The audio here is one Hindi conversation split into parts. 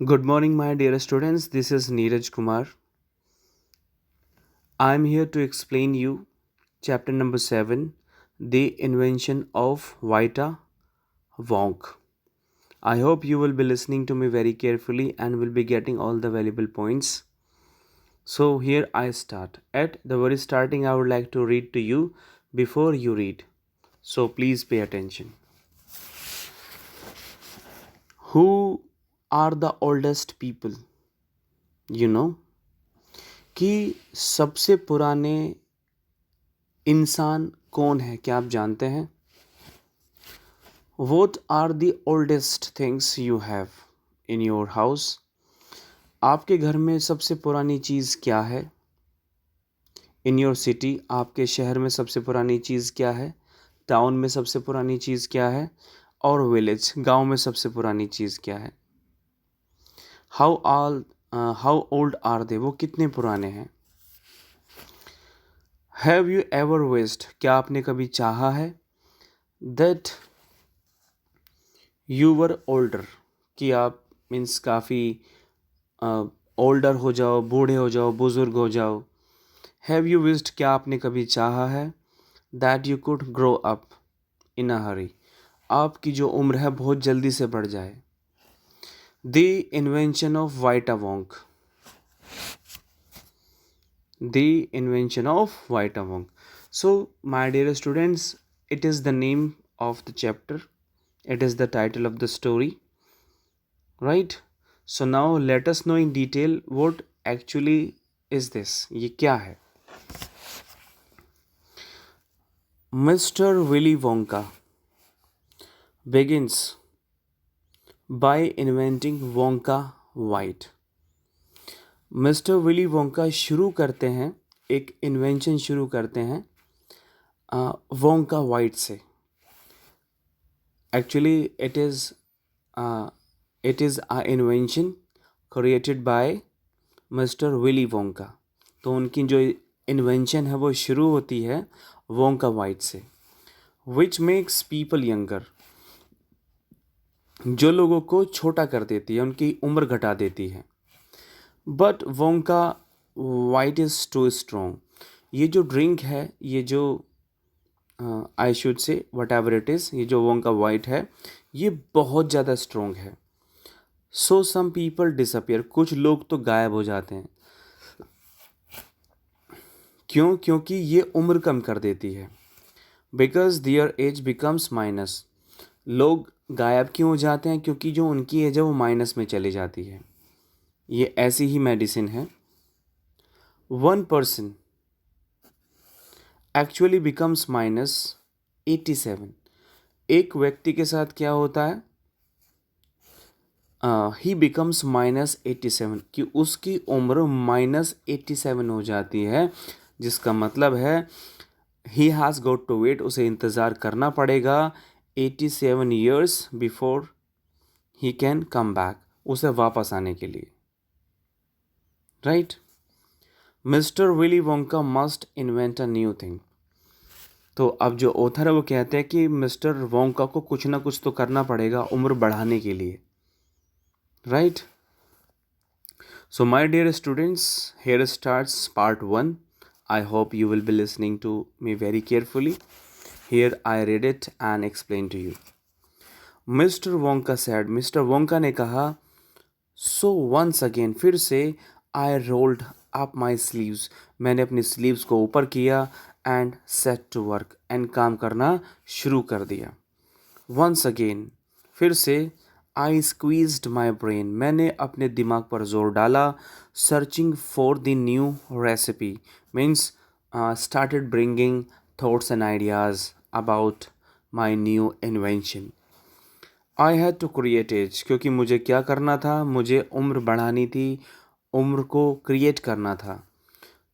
Good morning, my dear students. This is Neeraj Kumar. I am here to explain you chapter number 7, The Invention of Vita Wonk. I hope you will be listening to me very carefully and will be getting all the valuable points. So here I start. At the very starting, I would like to read to you before you read. So please pay attention. Who are the oldest people? You know कि सबसे पुराने इंसान कौन है, क्या आप जानते हैं? What are the oldest things you have in your house? आपके घर में सबसे पुरानी चीज़ क्या है? In your city, आपके शहर में सबसे पुरानी चीज़ क्या है? टाउन में सबसे पुरानी चीज़ क्या है? और विलेज, गांव में सबसे पुरानी चीज़ क्या है? हाउ ओल्ड आर दे, वो कितने पुराने हैं? हैव यू एवर विश्ड, क्या आपने कभी चाहा है? दैट यू वर ओल्डर, कि आप मीन्स काफ़ी ओल्डर हो जाओ, बूढ़े हो जाओ, बुज़ुर्ग हो जाओ. हैव यू विश्ड, क्या आपने कभी चाहा है? That you could grow up in a hurry, आपकी जो उम्र है बहुत जल्दी से बढ़ जाए. The invention of Vita Wonk, the invention of Vita Wonk. So my dear students, it is the name of the chapter, it is the title of the story, right? So now let us know in detail what actually is this, ये क्या है? Mr. Willy Wonka begins by inventing Wonka White. Mister Willy Wonka शुरू करते हैं, एक इन्वेंशन शुरू करते हैं वोंका वाइट से. Actually it is a invention created by mister Willy Wonka. तो उनकी जो इन्वेंशन है वो शुरू होती है वोंका वाइट से. विच मेक्स पीपल यंगर, जो लोगों को छोटा कर देती है, उनकी उम्र घटा देती है. But Wonka vite is too strong, ये जो ड्रिंक है, ये जो I should say whatever it is, ये जो वोंका वाइट है ये बहुत ज़्यादा स्ट्रॉन्ग है. सो सम पीपल डिसअपियर, कुछ लोग तो गायब हो जाते हैं. क्यों? क्योंकि ये उम्र कम कर देती है. Because their age becomes minus, लोग गायब क्यों हो जाते हैं? क्योंकि जो उनकी एज है वो माइनस में चली जाती है. ये ऐसी ही मेडिसिन है. वन पर्सन एक्चुअली बिकम्स -87, एक व्यक्ति के साथ क्या होता है? ही बिकम्स -87, कि उसकी उम्र -87 हो जाती है, जिसका मतलब है he has got to wait, उसे इंतज़ार करना पड़ेगा 87 years before he can come back, उसे वापस आने के लिए. Right? Mister Willy Wonka must invent a new thing. तो अब जो ऑथर है वो कहते हैं कि मिस्टर वोंका को कुछ ना कुछ तो करना पड़ेगा उम्र बढ़ाने के लिए. Right? So my dear students, here starts part 1. I hope you will be listening to me very carefully. Here I read it and explain to you. Mr. Wonka said, Mr. Wonka ने कहा, so once again, फिर से, I rolled up my sleeves, मैंने अपनी sleeves को ऊपर किया, and set to work, and काम करना शुरू कर दिया. Once again, फिर से, I squeezed my brain, मैंने अपने दिमाग पर जोर डाला. Searching for the new recipe means started bringing thoughts and ideas about my new invention. I had to create age, क्योंकि मुझे क्या करना था? मुझे उम्र बढ़ानी थी, उम्र को क्रिएट करना था.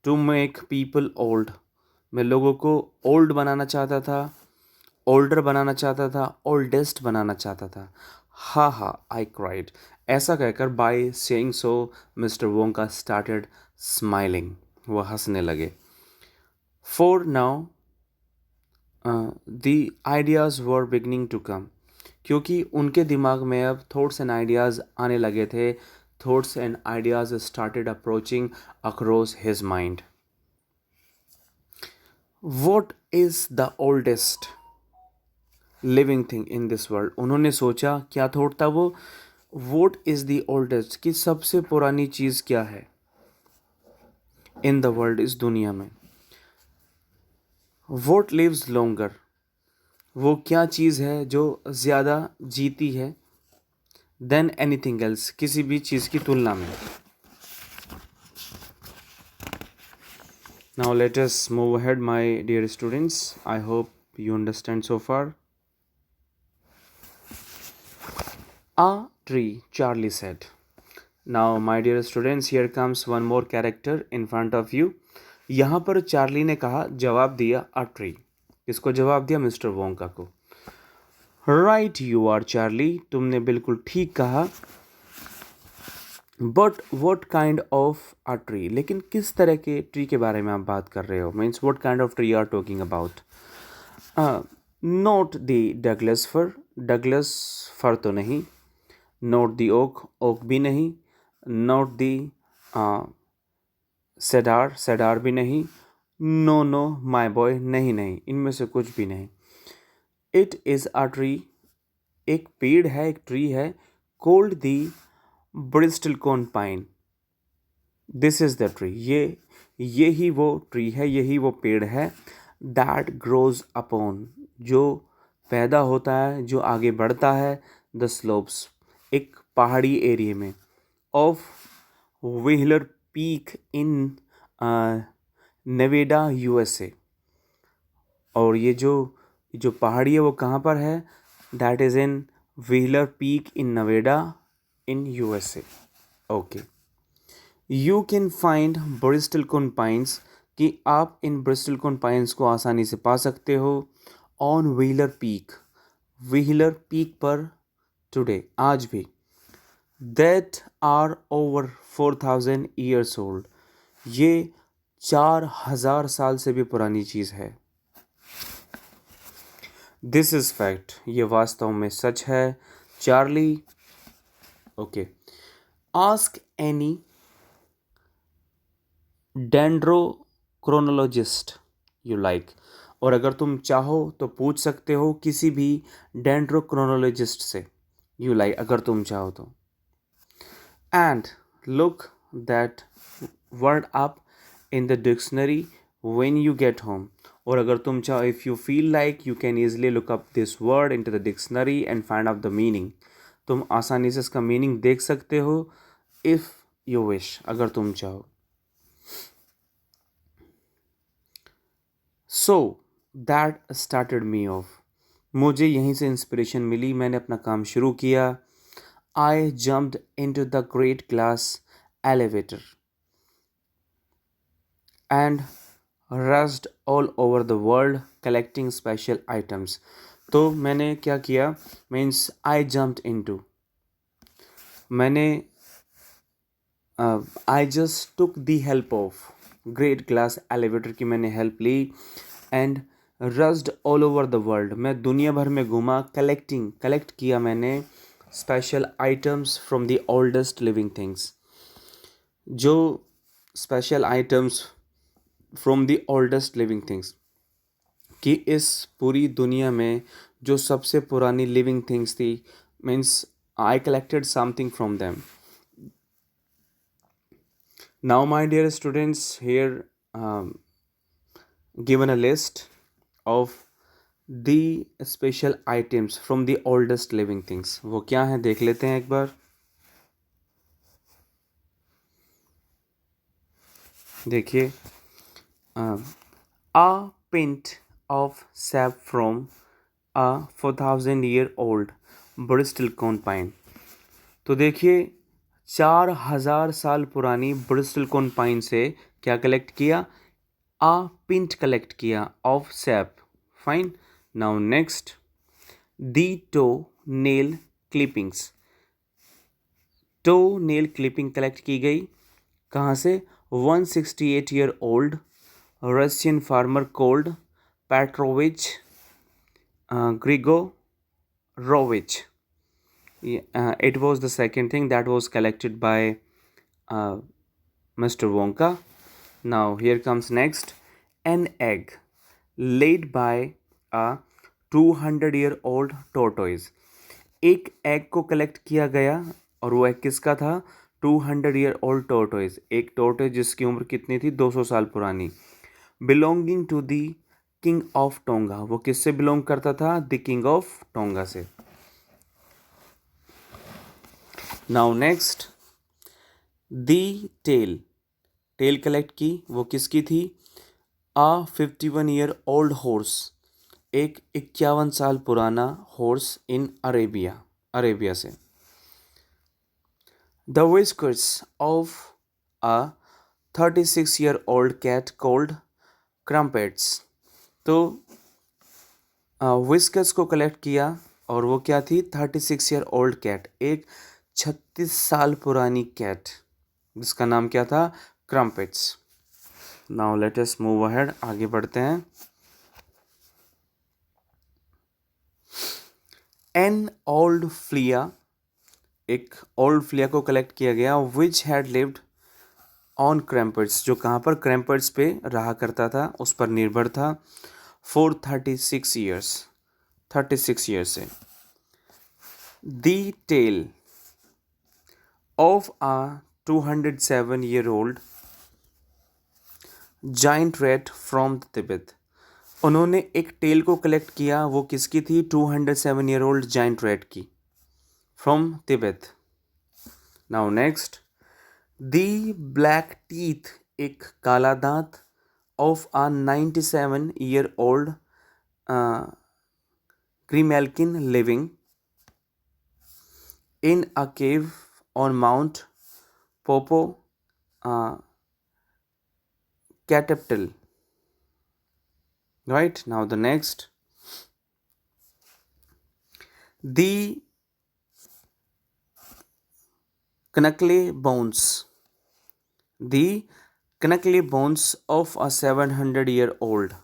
To make people old, मैं लोगों को ओल्ड बनाना चाहता था, ओल्डर बनाना चाहता था, ओल्डेस्ट बनाना चाहता था. हा हा, आई क्राइड. ऐसा कहकर by saying so Mister Wonka started smiling, वो हंसने लगे. For now the ideas were beginning to come, क्योंकि उनके दिमाग में अब थॉट्स एंड आइडियाज़ आने लगे थे. Thoughts and ideas started approaching across his mind. What is the oldest living thing in this world. उन्होंने सोचा, क्या थॉट था वो, वोट इज़ द ओल्डेस्ट, कि सबसे पुरानी चीज़ क्या है इन द वर्ल्ड, इस दुनिया में. वोट लिव्स लॉन्गर, वो क्या चीज़ है जो ज़्यादा जीती है देन एनीथिंग एल्स, किसी भी चीज़ की तुलना में. Now let us move ahead my dear students. I hope you understand so far. A tree, Charlie said. Now, my dear students, here comes one more character in front of you. यहाँ पर चार्ली ने कहा, जवाब दिया अ ट्री. किसको जवाब दिया? मिस्टर वोंका को. राइट यू आर चार्ली, तुमने बिल्कुल ठीक कहा. But what kind of a tree, लेकिन किस तरह के ट्री के बारे में आप बात कर रहे हो? Means what kind of tree are talking about. Not the Douglas fir, Douglas fir तो नहीं. नॉट द ओक, ओक भी नहीं. नॉट द सेडार, सेडार भी नहीं. नो नो माई बॉय, नहीं नहीं, इनमें से कुछ भी नहीं. इट इज़ अ ट्री, एक पेड़ है, एक ट्री है. Called the bristlecone pine, this is the tree, ये ही वो ट्री है, यही वो पेड़ है. दैट ग्रोज अपॉन, जो पैदा होता है, जो आगे बढ़ता है. द स्लोप्स, एक पहाड़ी एरिया में. Of Wheeler Peak in Nevada USA, और ये जो पहाड़ी है वो कहाँ पर है? That is in Wheeler Peak in Nevada in USA. Okay. You can find bristlecone pines, कि आप इन ब्रिस्टलकॉन पाइन्स को आसानी से पा सकते हो. On Wheeler Peak, Wheeler Peak पर टुडे, आज भी. That are over 4000 years old, ये 4000 साल से भी पुरानी चीज़ है. दिस इज़ फैक्ट, ये वास्तव में सच है. Charlie. Okay. Ask any dendrochronologist you like, और अगर तुम चाहो तो पूछ सकते हो किसी भी डेंड्रोक्रोनोलॉजिस्ट से. यू लाइक, अगर तुम चाहो तो. And look that word up in the dictionary when you get home, और अगर तुम चाहो, if you feel like, you can easily look up this word in to the dictionary and find out the meaning. तुम आसानी से इसका मीनिंग देख सकते हो, इफ़ यू विश, अगर तुम चाहो. So that started me of, मुझे यहीं से इंस्पिरेशन मिली, मैंने अपना काम शुरू किया. I jumped into the great glass elevator and rushed all over the world collecting special items. तो मैंने क्या किया? मीन्स आई जम्प्ड इनटू, मैंने I just took the help of great glass elevator की मैंने हेल्प ली. And rushed all over the world, मैं दुनिया भर में घूमा. कलेक्ट किया मैंने special items from the oldest living things, जो special items from the oldest living things, कि इस पूरी दुनिया में जो सबसे पुरानी लिविंग थिंग्स थी. Means I collected something from them. Now, my dear students, here given a list of the special items from the oldest living things. वो क्या हैं देख लेते हैं एक बार. देखिए, a pint of sap from a 4000-year-old Bristlecone pine. तो देखिए, 4000 साल पुरानी ब्रिस्टलकॉन पाइन से क्या कलेक्ट किया? आ पिंट कलेक्ट किया of sap. Fine. Now next, the toe nail clippings, toe nail clipping collect की गई. कहाँ से? 168 year old Russian farmer called Petrovich Grigo Rovich. It was the second thing that was collected by uh, Mr. Wonka. Now here comes next, an egg laid by a 200-year-old tortoise. एक एग को कलेक्ट किया गया और वो एग किसका था? 200-year-old tortoise, एक टोर्टोइज जिसकी उम्र कितनी थी? 200 साल पुरानी. Belonging to the king of Tonga, वो किससे बिलोंग करता था? द किंग ऑफ टोंगा से. नाउ नेक्स्ट, दी टेल. टेल कलेक्ट की, वो किसकी थी? आ 51-year-old हॉर्स, एक 51 साल पुराना हॉर्स इन अरेबिया, अरेबिया से. The whiskers of a 36-year-old cat called crumpets. तो whiskers को कलेक्ट किया और वो क्या थी? 36-year-old cat, एक 36 साल पुरानी कैट जिसका नाम क्या था? Crumpets. Now let us move ahead, आगे बढ़ते हैं. एन ओल्ड फ्लिया, एक ओल्ड फ्लिया को कलेक्ट किया गया विच हैड लिव्ड ऑन क्रैम्पर्ट्स, जो कहाँ पर? क्रैम्पर्ट्स पे रहा करता था, उस पर निर्भर था. फॉर 36 ईयर्स, 36 ईयर्स से. The tale of a 207-year-old giant rat from Tibet. उन्होंने एक टेल को कलेक्ट किया, वो किसकी थी? 207-year-old जाइंट रैट की, from Tibet. Now next, the black teeth, एक काला दांत of a 97-year-old grimalkin living in a cave on Mount Popocatepetl. Right, now the next, the knuckly bones, the knuckly bones of a 700-year-old.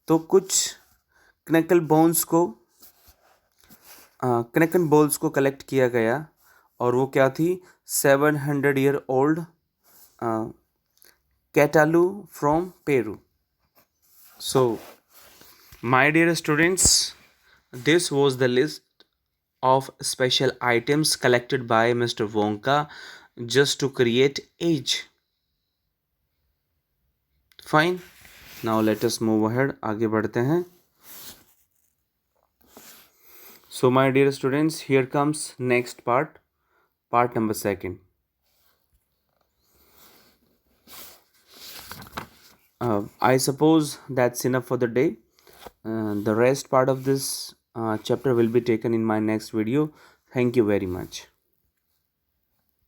तो कुछ knuckle bones को knuckle bones को कलेक्ट किया गया और वो क्या थी? 700-year-old Catalu from Peru. So, my dear students, this was the list of special items collected by Mr. Wonka just to create age. Fine. Now let us move ahead. आगे बढ़ते हैं. So, my dear students, here comes next part, part number 2. I suppose that's enough for the day. The rest part of this chapter will be taken in my next video. Thank you very much.